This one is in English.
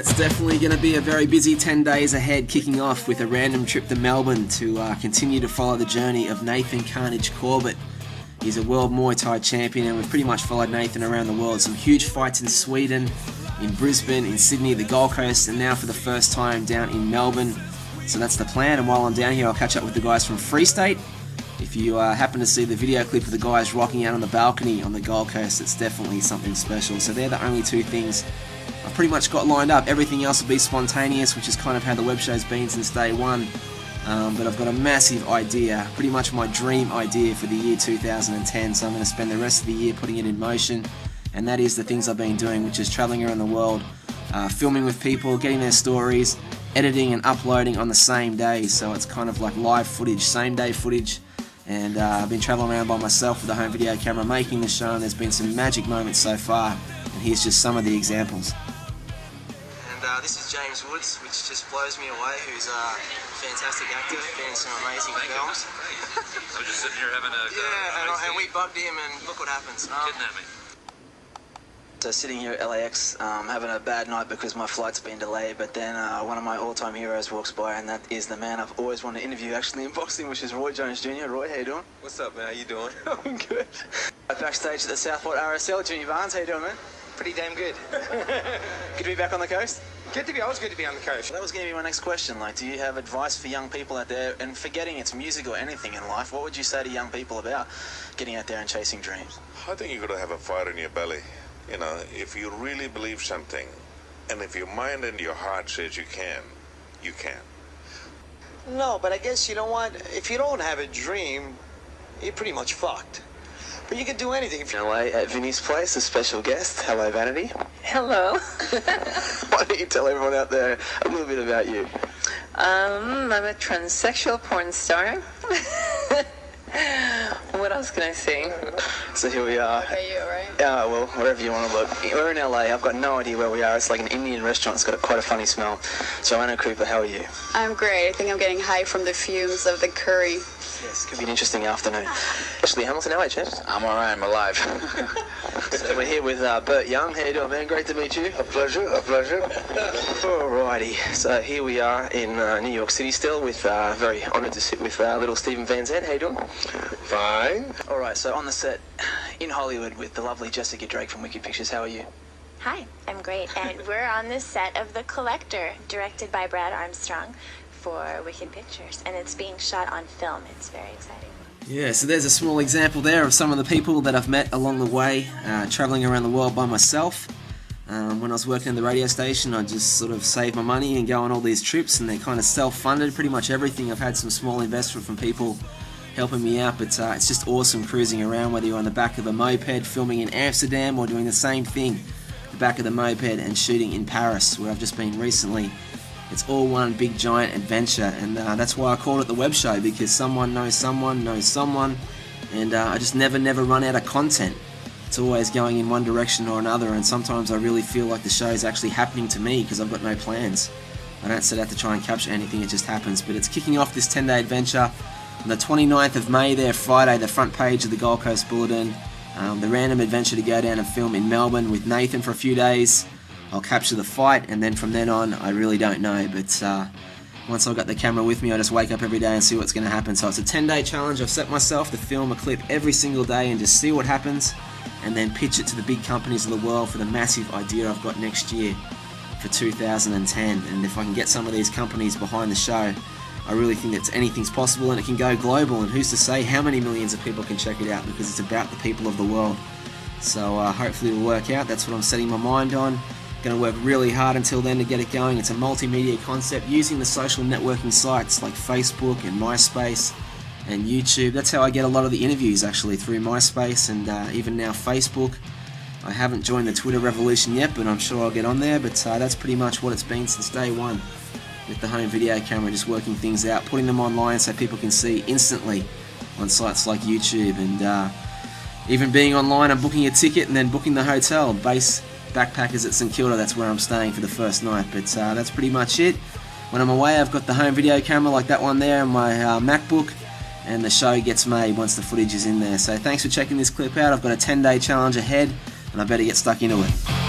It's definitely going to be a very busy 10 days ahead, kicking off with a random trip to Melbourne to continue to follow the journey of Nathan Carnage Corbett. He's a world Muay Thai champion, and we've pretty much followed Nathan around the world. Some huge fights in Sweden, in Brisbane, in Sydney, the Gold Coast, and now for the first time down in Melbourne. So that's the plan, and while I'm down here I'll catch up with the guys from Freestate. If you happen to see the video clip of the guys rocking out on the balcony on the Gold Coast, it's definitely something special. So they're the only two things I've pretty much got lined up. Everything else will be spontaneous, which is kind of how the web show's been since day one. But I've got a massive idea, pretty much my dream idea for the year 2010, so I'm going to spend the rest of the year putting it in motion, and that is the things I've been doing, which is traveling around the world, filming with people, getting their stories, editing and uploading on the same day, so it's kind of like live footage, same day footage. And I've been traveling around by myself with a home video camera making the show, and there's been some magic moments so far, and here's just some of the examples. And this is James Woods, which just blows me away, who's a fantastic actor, been in some amazing films. I'm just sitting here having a... Yeah, and we bugged him, and look what happens. Kidnapping. So sitting here at LAX, having a bad night because my flight's been delayed, but then one of my all-time heroes walks by, and that is the man I've always wanted to interview actually in boxing, which is Roy Jones Jr. Roy, how you doing? What's up, man? How you doing? I'm good. Backstage at the Southport RSL, Jimmy Barnes, how you doing, man? Pretty damn good. Good to be back on the coast? Always good to be on the coast. Well, that was going to be my next question. Like, do you have advice for young people out there, and forgetting it's music or anything in life, what would you say to young people about getting out there and chasing dreams? I think you got to have a fire in your belly. You know, if you really believe something, and if your mind and your heart says you can, you can. No, but I guess you know what? If you don't have a dream, you're pretty much fucked. But you can do anything. LA at Vinny's place, a special guest. Hello, Vanity. Hello. Why don't you tell everyone out there a little bit about you? I'm a transsexual porn star. What else can I say? So here we are. Are you alright? Yeah, well, wherever you want to look. We're in LA. I've got no idea where we are. It's like an Indian restaurant. It's got quite a funny smell. Joanna Cooper, how are you? I'm great. I think I'm getting high from the fumes of the curry. Yes, could be an interesting afternoon. Ashley Hamilton, how are you, champs? I'm alright, I'm alive. So we're here with Bert Young. How you doing, man? Great to meet you. A pleasure, a pleasure. Alrighty, so here we are in New York City still, with very honoured to sit with little Stephen Van Zandt. How you doing? Fine. Alright, so on the set in Hollywood with the lovely Jessica Drake from Wicked Pictures. How are you? Hi, I'm great, and we're on the set of The Collector, directed by Brad Armstrong for Wicked Pictures, and it's being shot on film. It's very exciting. Yeah, so there's a small example there of some of the people that I've met along the way, travelling around the world by myself. When I was working at the radio station, I just sort of saved my money and go on all these trips, and they're kind of self-funded, pretty much everything. I've had some small investment from people helping me out, but it's just awesome cruising around, whether you're on the back of a moped filming in Amsterdam or doing the same thing, the back of the moped and shooting in Paris, where I've just been recently. It's all one big giant adventure, and that's why I called it The Web Show, because someone knows someone knows someone, and I just never run out of content. It's always going in one direction or another, and sometimes I really feel like the show is actually happening to me because I've got no plans. I don't set out to try and capture anything, it just happens. But it's kicking off this 10-day adventure on the 29th of May there, Friday, the front page of the Gold Coast Bulletin. The random adventure to go down and film in Melbourne with Nathan for a few days. I'll capture the fight, and then from then on, I really don't know. But once I've got the camera with me, I just wake up every day and see what's going to happen. So it's a 10-day challenge. I've set myself to film a clip every single day and just see what happens, and then pitch it to the big companies of the world for the massive idea I've got next year for 2010. And if I can get some of these companies behind the show, I really think that anything's possible, and it can go global, and who's to say how many millions of people can check it out, because it's about the people of the world. So hopefully it'll work out. That's what I'm setting my mind on. Going to work really hard until then to get it going. It's a multimedia concept using the social networking sites like Facebook and MySpace and YouTube. That's how I get a lot of the interviews, actually, through MySpace and even now Facebook. I haven't joined the Twitter revolution yet, but I'm sure I'll get on there. But that's pretty much what it's been since day one, with the home video camera, just working things out, putting them online so people can see instantly on sites like YouTube, and even being online and booking a ticket and then booking the hotel. Base Backpackers at St Kilda, that's where I'm staying for the first night. But that's pretty much it. When I'm away, I've got the home video camera like that one there and my MacBook, and the show gets made once the footage is in there. So thanks for checking this clip out. I've got a 10-day challenge ahead, and I better get stuck into it.